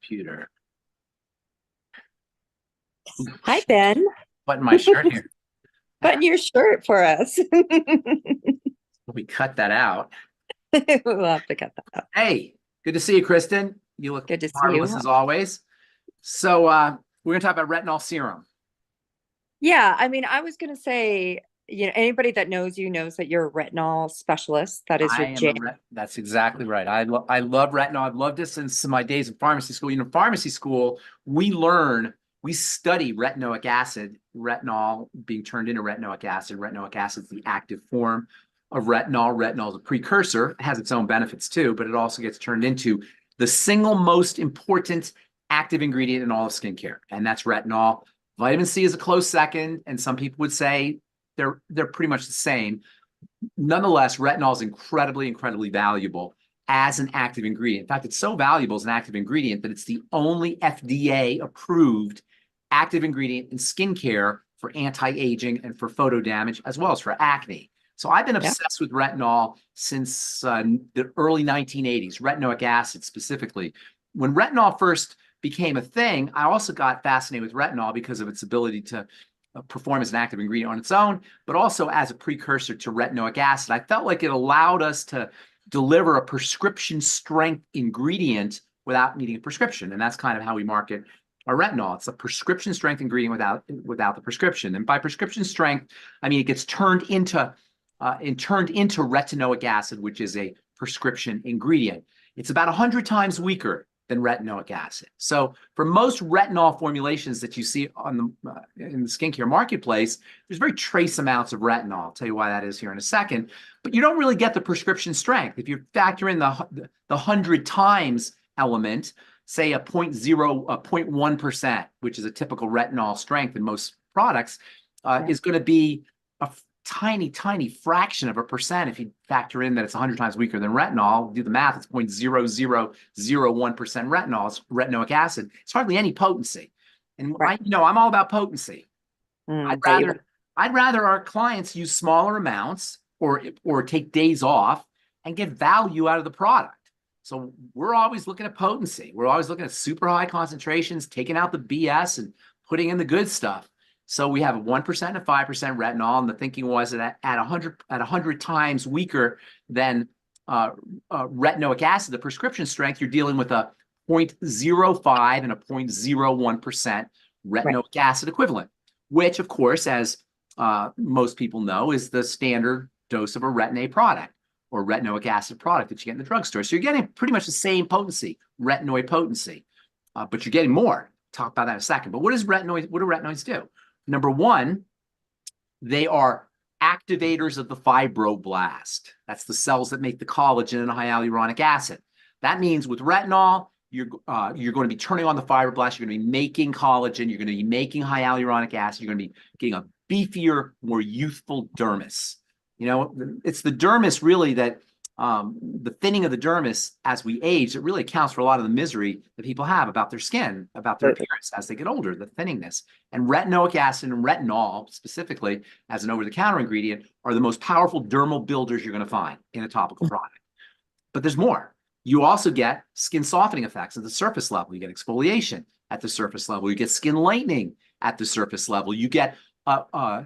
computer. Hi, Ben. Button my shirt here. Button your shirt for us. We cut that out. We'll have to cut that out. Hey, good to see you, Kristen. You look Good to see marvelous you. as always. So we're gonna talk about retinol serum. Yeah, I mean, I was gonna say, anybody that knows you knows that you're a retinol specialist. That is I your am jam. that's exactly right. I love retinol. I've loved it since my days in pharmacy school. Pharmacy school, we study retinoic acid, retinol being turned into retinoic acid. Retinoic acid is the active form of retinol. Retinol is a precursor. It has its own benefits too, but it also gets turned into the single most important active ingredient in all of skincare, and that's retinol. Vitamin C is a close second, and some people would say they're pretty much the same. Nonetheless, retinol is incredibly, incredibly valuable as an active ingredient. In fact, it's so valuable as an active ingredient that it's the only FDA approved active ingredient in skincare for anti-aging and for photo damage, as well as for acne. So I've been Yeah. obsessed with retinol since the early 1980s, retinoic acid specifically. When retinol first became a thing, I also got fascinated with retinol because of its ability to perform as an active ingredient on its own, but also as a precursor to retinoic acid. I felt like it allowed us to deliver a prescription strength ingredient without needing a prescription. And that's kind of how we market our retinol. It's a prescription strength ingredient without the prescription. And by prescription strength, I mean it gets turned into retinoic acid, which is a prescription ingredient. It's about 100 times weaker than retinoic acid. So for most retinol formulations that you see in the skincare marketplace, there's very trace amounts of retinol. I'll tell you why that is here in a second. But you don't really get the prescription strength. If you factor in the 100 times element, say a 0.1%, which is a typical retinol strength in most products, is going to be a tiny, tiny fraction of a percent. If you factor in that it's 100 times weaker than retinol, do the math, it's 0.0001% retinol, it's retinoic acid. It's hardly any potency. And Right. I'm all about potency. I'd That you rather I'd rather our clients use smaller amounts or take days off and get value out of the product. So we're always looking at potency. We're always looking at super high concentrations, taking out the BS and putting in the good stuff. So we have a 1% and 5% retinol, and the thinking was that at 100 times weaker than retinoic acid, the prescription strength, you're dealing with a 0.05 and a 0.01% right. retinoic acid equivalent, which, of course, as most people know, is the standard dose of a retin-A product or retinoic acid product that you get in the drugstore. So you're getting pretty much the same potency, retinoid potency, but you're getting more. Talk about that in a second. But what do retinoids do? Number one, they are activators of the fibroblast. That's the cells that make the collagen and the hyaluronic acid. That means with retinol, you're going to be turning on the fibroblasts. You're going to be making collagen. You're going to be making hyaluronic acid. You're going to be getting a beefier, more youthful dermis. It's the dermis really that the thinning of the dermis as we age, it really accounts for a lot of the misery that people have about their skin, about their appearance as they get older, the thinningness. And retinoic acid and retinol, specifically as an over-the-counter ingredient, are the most powerful dermal builders you're going to find in a topical product. But there's more. You also get skin softening effects at the surface level. You get exfoliation at the surface level. You get skin lightening at the surface level. You get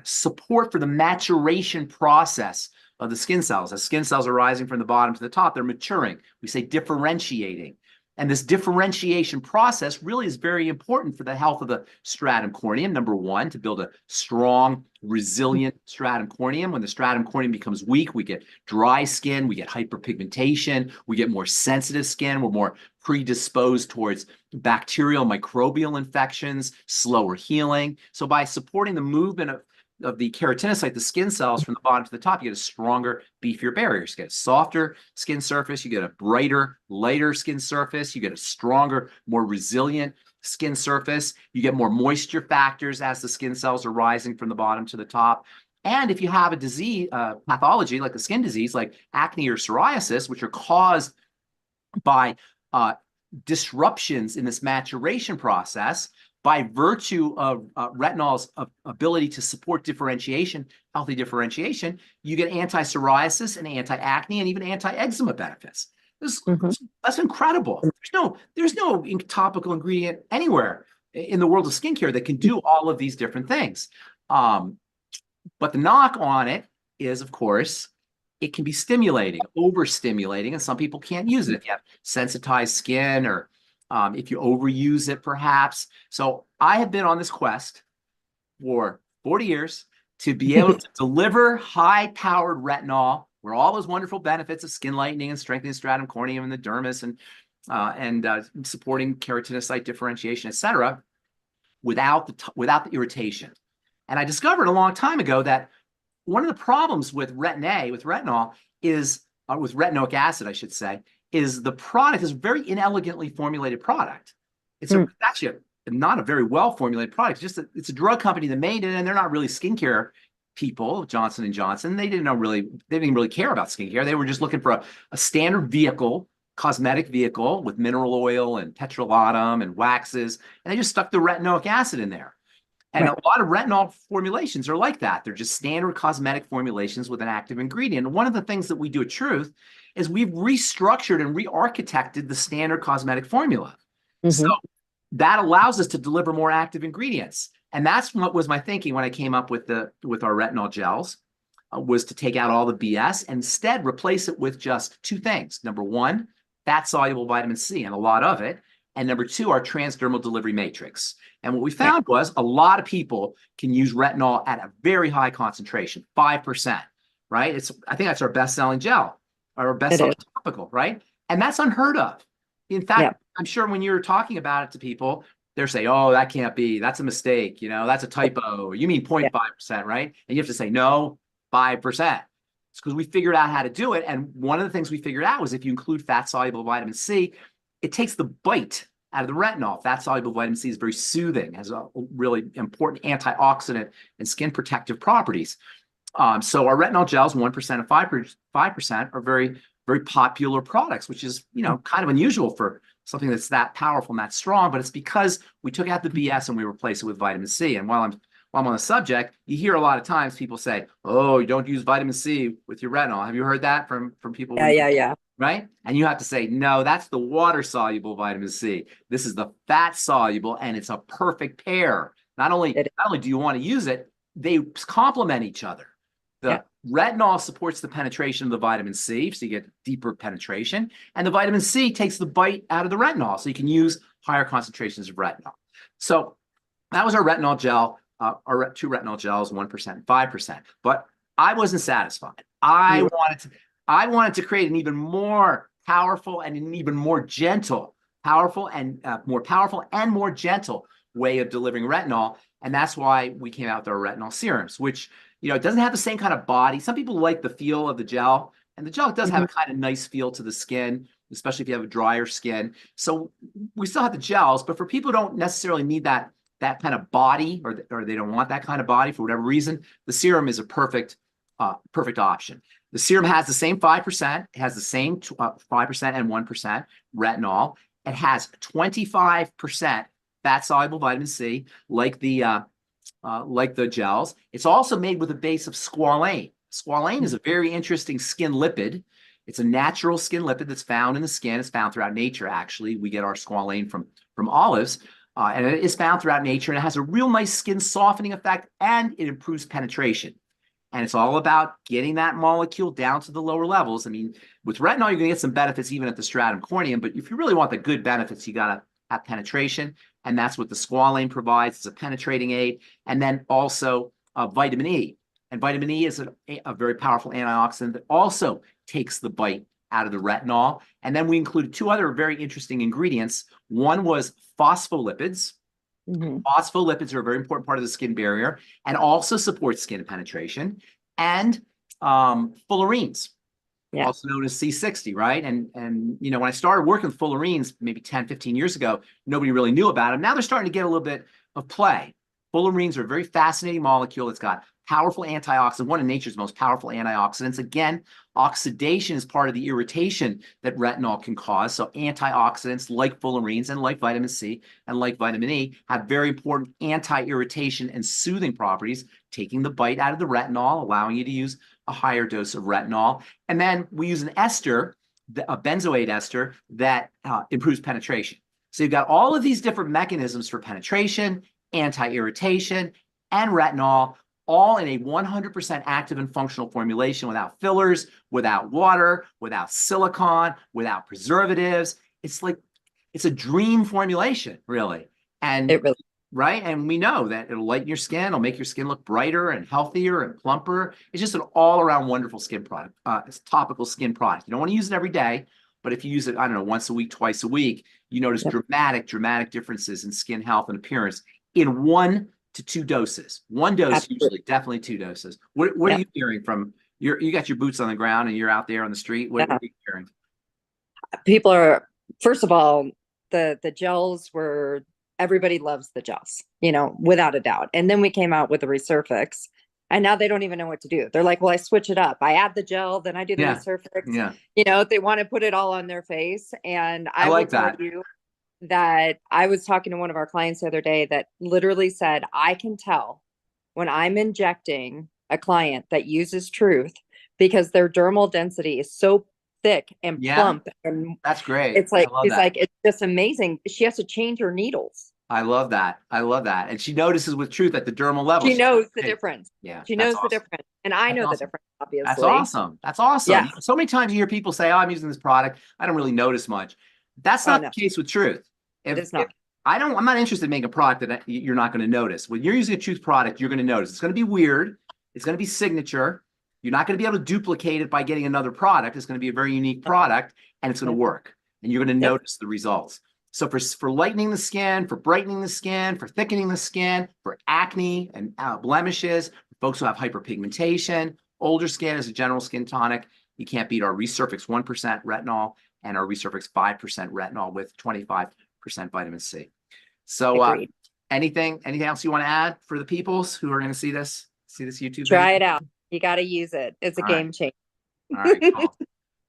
support for the maturation process of the skin cells. As skin cells are rising from the bottom to the top, they're maturing. We say differentiating. And this differentiation process really is very important for the health of the stratum corneum. Number one, to build a strong, resilient stratum corneum. When the stratum corneum becomes weak, we get dry skin, we get hyperpigmentation, we get more sensitive skin, we're more predisposed towards bacterial, microbial infections, slower healing. So by supporting the movement of the keratinocyte, the skin cells from the bottom to the top, you get a stronger, beefier barrier. You get a softer skin surface, you get a brighter, lighter skin surface, you get a stronger, more resilient skin surface, you get more moisture factors as the skin cells are rising from the bottom to the top. And if you have a disease, pathology like a skin disease like acne or psoriasis, which are caused by disruptions in this maturation process, by virtue of retinol's ability to support differentiation, healthy differentiation, you get anti-psoriasis and anti-acne and even anti-eczema benefits. This, Mhm. that's incredible. There's no topical ingredient anywhere in the world of skincare that can do all of these different things. Um, but the knock on it is, of course, it can be stimulating, overstimulating, and some people can't use it if you have sensitized skin or if you overuse it, perhaps. So I have been on this quest for 40 years to be able to deliver high-powered retinol, where all those wonderful benefits of skin lightening and strengthening the stratum corneum and the dermis and supporting keratinocyte differentiation, et cetera, without the irritation. And I discovered a long time ago that one of the problems with retinol, is with retinoic acid, I should say, is the product is a very inelegantly formulated product. It's actually not a very well formulated product. It's a drug company that made it, and they're not really skincare people. Johnson and Johnson, they didn't really care about skincare. They were just looking for a standard vehicle, cosmetic vehicle with mineral oil and petrolatum and waxes, and they just stuck the retinoic acid in there. And Right. a lot of retinol formulations are like that. They're just standard cosmetic formulations with an active ingredient. And one of the things that we do at Truth is we've restructured and re-architected the standard cosmetic formula. So Mhm. that allows us to deliver more active ingredients. And that's what was my thinking when I came up with our retinol gels, was to take out all the BS and instead replace it with just two things. Number one, fat-soluble vitamin C, and a lot of it. And number two, our transdermal delivery matrix. And what we Right. found was a lot of people can use retinol at a very high concentration, 5%, right? I think that's our best-selling gel, our It best-selling is. topical, right? And that's unheard of. In Yeah. fact, I'm sure when you're talking about it to people, they're saying, oh, that can't be. That's a mistake. That's a typo. You mean Yeah. 0.5%, right? And you have to say, no, 5%. It's because we figured out how to do it. And one of the things we figured out was if you include fat-soluble vitamin C, it takes the bite out of the retinol. Fat-soluble vitamin C is very soothing, has a really important antioxidant and skin protective properties. So our retinol gels, 1% and 5%, are very, very popular products, which is, kind of unusual for something that's that powerful and that strong. But it's because we took out the BS and we replaced it with vitamin C. And while I'm on the subject, you hear a lot of times people say, "Oh, you don't use vitamin C with your retinol." Have you heard that from people? Yeah. Yeah. Yeah. Right? And you have to say, no, that's the water-soluble vitamin C. This is the fat-soluble, and it's a perfect pair. Not only It is. do you want to use it, they complement each other. Yeah. The retinol supports the penetration of the vitamin C, so you get deeper penetration, and the vitamin C takes the bite out of the retinol, so you can use higher concentrations of retinol. So that was our retinol gel, our two retinol gels, 1%, 5%. But I wasn't satisfied. You. I wanted to create an even more powerful and an even more gentle, more powerful and more gentle way of delivering retinol. And that's why we came out with our retinol serums, which, it doesn't have the same kind of body. Some people like the feel of the gel, and the gel does have a kind of nice feel to the skin, especially if you have a drier skin. So we still have the gels, but for people who don't necessarily need that kind of body, or they don't want that kind of body for whatever reason, the serum is a perfect option. The serum has the same 5%. It has the same 5% and 1% retinol. It has 25% fat-soluble vitamin C, like the gels. It's also made with a base of squalane. Squalane is a very interesting skin lipid. It's a natural skin lipid that's found in the skin. It's found throughout nature, actually. We get our squalane from olives. And it is found throughout nature, and it has a real nice skin softening effect, and it improves penetration. And it's all about getting that molecule down to the lower levels. I mean, with retinol, you're going to get some benefits even at the stratum corneum, but if you really want the good benefits, you got to have penetration, and that's what the squalane provides. It's a penetrating aid, and then also vitamin E. And vitamin E is a very powerful antioxidant that also takes the bite out of the retinol. And then we included two other very interesting ingredients. One was phospholipids. Mhm. Phospholipids are a very important part of the skin barrier and also support skin penetration. And fullerenes, Yeah. also known as C60, right? And when I started working with fullerenes maybe 10, 15 years ago, nobody really knew about them. Now they're starting to get a little bit of play. Fullerenes are a very fascinating molecule. It's got powerful antioxidant, one of nature's most powerful antioxidants. Again, oxidation is part of the irritation that retinol can cause. So antioxidants like fullerenes and like vitamin C and like vitamin E have very important anti-irritation and soothing properties, taking the bite out of the retinol, allowing you to use a higher dose of retinol. And then we use an ester a benzoate ester that improves penetration. So you've got all of these different mechanisms for penetration, anti-irritation, and retinol, all in a 100% active and functional formulation without fillers, without water, without silicone, without preservatives. It's a dream formulation, really. And It really, right? And we know that it'll lighten your skin, it'll make your skin look brighter and healthier and plumper. It's just an all-around wonderful skin product. It's a topical skin product. You don't want to use it every day, but if you use it, I don't know, once a week, twice a week, you notice dramatic differences in skin health and appearance in 1 to 2 doses. One dose, absolutely. usually, definitely 2 doses. What are you hearing from you got your boots on the ground and you're out there on the street? What are you hearing? People are, first of all, the gels were, everybody loves the gels, without a doubt. And then we came out with the Resurfix, and now they don't even know what to do. They're like, well, I switch it up. I add the gel, then I do the Resurfix. Yeah. They want to put it all on their face. And I like will that. tell you that I was talking to one of our clients the other day that literally said, I can tell when I'm injecting a client that uses Truth because their dermal density is so thick and plump, and that's great. it's like she's like, it's just amazing. She has to change her needles. I love that. And she notices with Truth at the dermal level. She knows the difference. Yeah, she knows the difference, and I know the difference. Obviously, that's awesome. Yeah. So many times you hear people say, "Oh, I'm using this product. I don't really notice much." That's not the case with Truth. It's not. I'm not interested in making a product that you're not going to notice. When you're using a Truth product, you're going to notice. It's going to be weird. It's going to be signature. You're not going to be able to duplicate it by getting another product. It's going to be a very unique product, and it's going to work. And you're going to notice the results. So for lightening the skin, for brightening the skin, for thickening the skin, for acne and blemishes, folks who have hyperpigmentation, older skin as a general skin tonic, you can't beat our Resurfix 1% retinol and our Resurfix 5% retinol with 25% vitamin C. So anything else you want to add for the peoples who are going to see this YouTube video? Try it out. You got to use it. It's a game changer. All right, cool.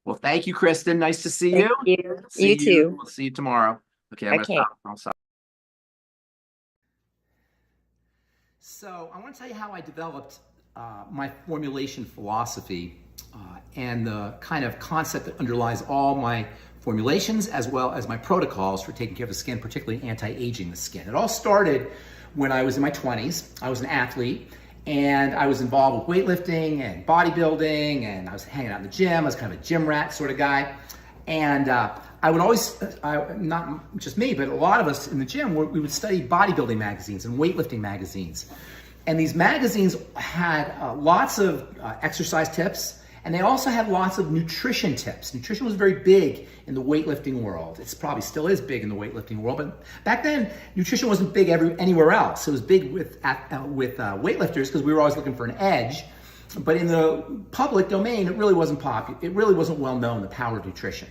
Well, thank you, Kristen. Nice to see you. Thank you. You too. We'll see you tomorrow. Okay, I'm going to stop. I'll stop. So I want to tell you how I developed my formulation philosophy and the kind of concept that underlies all my formulations as well as my protocols for taking care of the skin, particularly anti-aging the skin. It all started when I was in my 20s. I was an athlete, and I was involved with weightlifting and bodybuilding, and I was hanging out in the gym. I was kind of a gym rat sort of guy. And I would always, not just me, but a lot of us in the gym, we would study bodybuilding magazines and weightlifting magazines. And these magazines had lots of exercise tips, and they also had lots of nutrition tips. Nutrition was very big in the weightlifting world. It's probably still is big in the weightlifting world, but back then, nutrition wasn't big anywhere else. It was big with weightlifters because we were always looking for an edge. But in the public domain, it really wasn't popular. It really wasn't well known, the power of nutrition.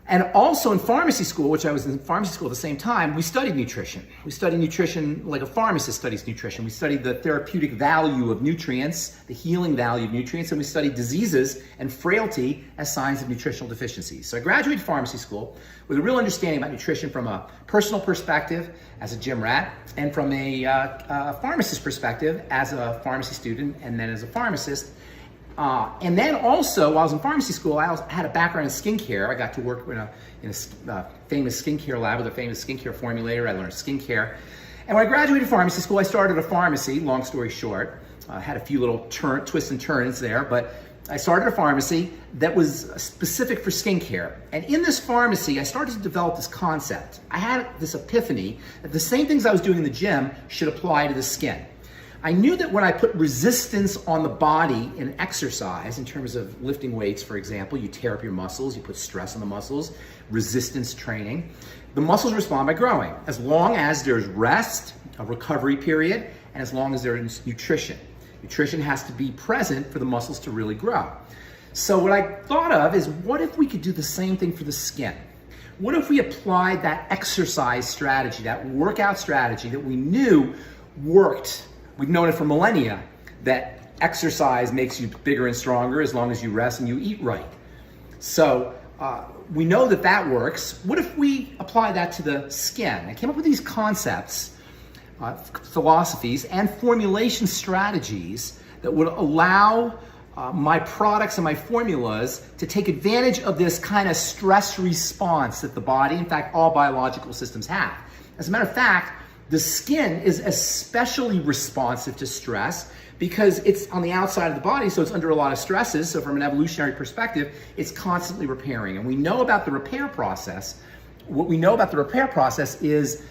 And also in pharmacy school, which I was in pharmacy school at the same time, we studied nutrition. We studied nutrition like a pharmacist studies nutrition. We studied the therapeutic value of nutrients, the healing value of nutrients, and we studied diseases and frailty as signs of nutritional deficiencies. So I graduated pharmacy school with a real understanding about nutrition from a personal perspective as a gym rat, and from a pharmacist perspective as a pharmacy student, and then as a pharmacist. And then also, while I was in pharmacy school, I had a background in skincare. I got to work in a famous skincare lab with a famous skincare formulator. I learned skincare. And when I graduated pharmacy school, I started a pharmacy, long story short. Had a few little twists and turns there, but I started a pharmacy that was specific for skincare. And in this pharmacy, I started to develop this concept. I had this epiphany that the same things I was doing in the gym should apply to the skin. I knew that when I put resistance on the body in exercise, in terms of lifting weights, for example, you tear up your muscles, you put stress on the muscles, resistance training, the muscles respond by growing, as long as there's rest, a recovery period, and as long as there's nutrition. Nutrition has to be present for the muscles to really grow. So what I thought of is, what if we could do the same thing for the skin? What if we applied that exercise strategy, that workout strategy that we knew worked? We've known it for millennia, that exercise makes you bigger and stronger as long as you rest and you eat right. So we know that that works. What if we apply that to the skin? I came up with these concepts, philosophies, and formulation strategies that would allow my products and my formulas to take advantage of this kind of stress response that the body, in fact, all biological systems have. As a matter of fact, the skin is especially responsive to stress because it's on the outside of the body, so it's under a lot of stresses. So from an evolutionary perspective, it's constantly repairing. And we know about the repair process. What we know about the repair process is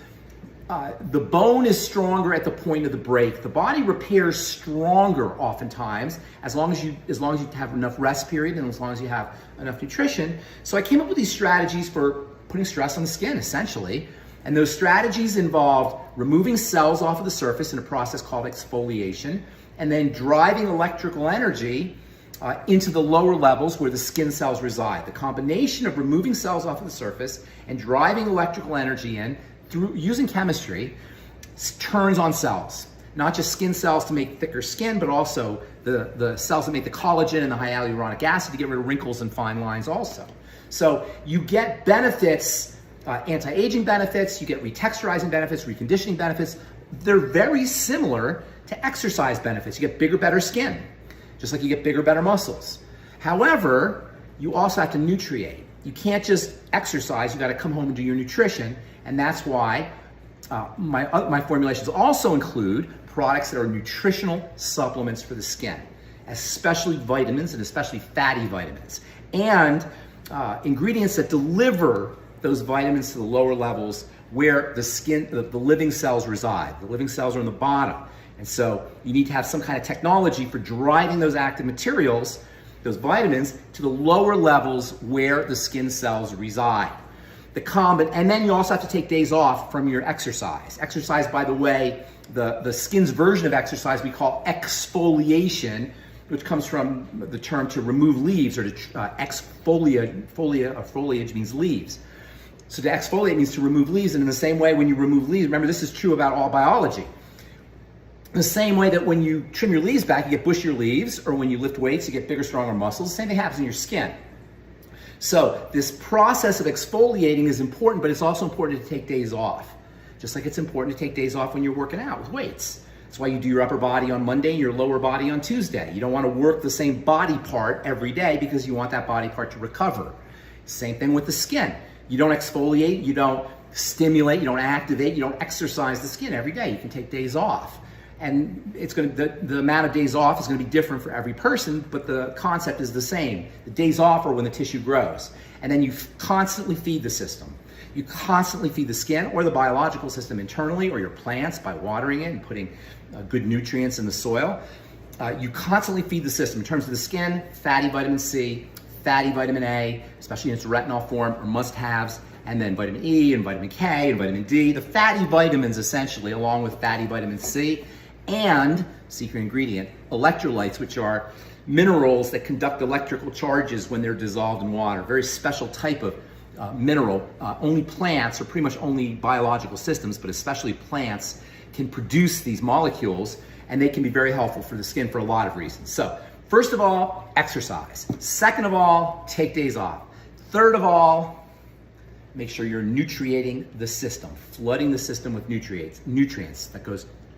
the bone is stronger at the point of the break. The body repairs stronger oftentimes as long as you have enough rest period and as long as you have enough nutrition. So I came up with these strategies for putting stress on the skin, essentially. And those strategies involved removing cells off of the surface in a process called exfoliation, and then driving electrical energy into the lower levels where the skin cells reside. The combination of removing cells off of the surface and driving electrical energy in through using chemistry turns on cells, not just skin cells to make thicker skin, but also the cells that make the collagen and the hyaluronic acid to get rid of wrinkles and fine lines also. So you get benefits, anti-aging benefits, you get retexturizing benefits, reconditioning benefits. They're very similar to exercise benefits. You get bigger, better skin, just like you get bigger, better muscles. However, you also have to nutriate. You can't just exercise, you gotta come home and do your nutrition, and that's why my formulations also include products that are nutritional supplements for the skin, especially vitamins and especially fatty vitamins, and ingredients that deliver those vitamins to the lower levels where the skin, the living cells reside. The living cells are in the bottom. And so you need to have some kind of technology for driving those active materials, those vitamins, to the lower levels where the skin cells reside. And then you also have to take days off from your exercise. Exercise, by the way, the skin's version of exercise we call exfoliation, which comes from the term to remove leaves, or to exfoliate. Foliage means leaves. So to exfoliate means to remove leaves, and in the same way when you remove leaves, remember this is true about all biology. The same way that when you trim your leaves back, you get bushier leaves, or when you lift weights, you get bigger, stronger muscles. The same thing happens in your skin. So this process of exfoliating is important, but it's also important to take days off. Just like it's important to take days off when you're working out with weights. That's why you do your upper body on Monday and your lower body on Tuesday. You don't want to work the same body part every day because you want that body part to recover. Same thing with the skin. You don't exfoliate, you don't stimulate, you don't activate, you don't exercise the skin every day. You can take days off. And the amount of days off is going to be different for every person, but the concept is the same. The days off are when the tissue grows. And then you constantly feed the system. You constantly feed the skin or the biological system internally, or your plants by watering it and putting good nutrients in the soil. You constantly feed the system in terms of the skin. Fatty vitamin C, fatty vitamin A, especially in its retinol form, are must-haves. And then vitamin E and vitamin K and vitamin D, the fatty vitamins essentially, along with fatty vitamin C. And secret ingredient, electrolytes, which are minerals that conduct electrical charges when they're dissolved in water. Very special type of mineral. Only plants, or pretty much only biological systems, but especially plants, can produce these molecules, and they can be very helpful for the skin for a lot of reasons. So, first of all, exercise. Second of all, take days off. Third of all, make sure you're nutriating the system, flooding the system with nutrients.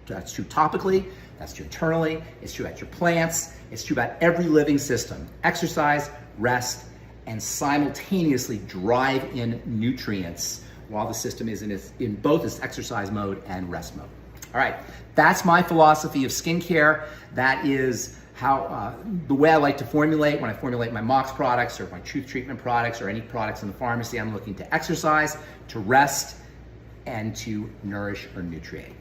That's true topically, that's true internally, it's true at your plants, it's true about every living system. Exercise, rest, and simultaneously drive in nutrients while the system is in both its exercise mode and rest mode. All right, that's my philosophy of skincare. That is how the way I like to formulate when I formulate my Mox products or my Truth Treatment products or any products in the pharmacy. I'm looking to exercise, to rest, and to nourish or nutriate.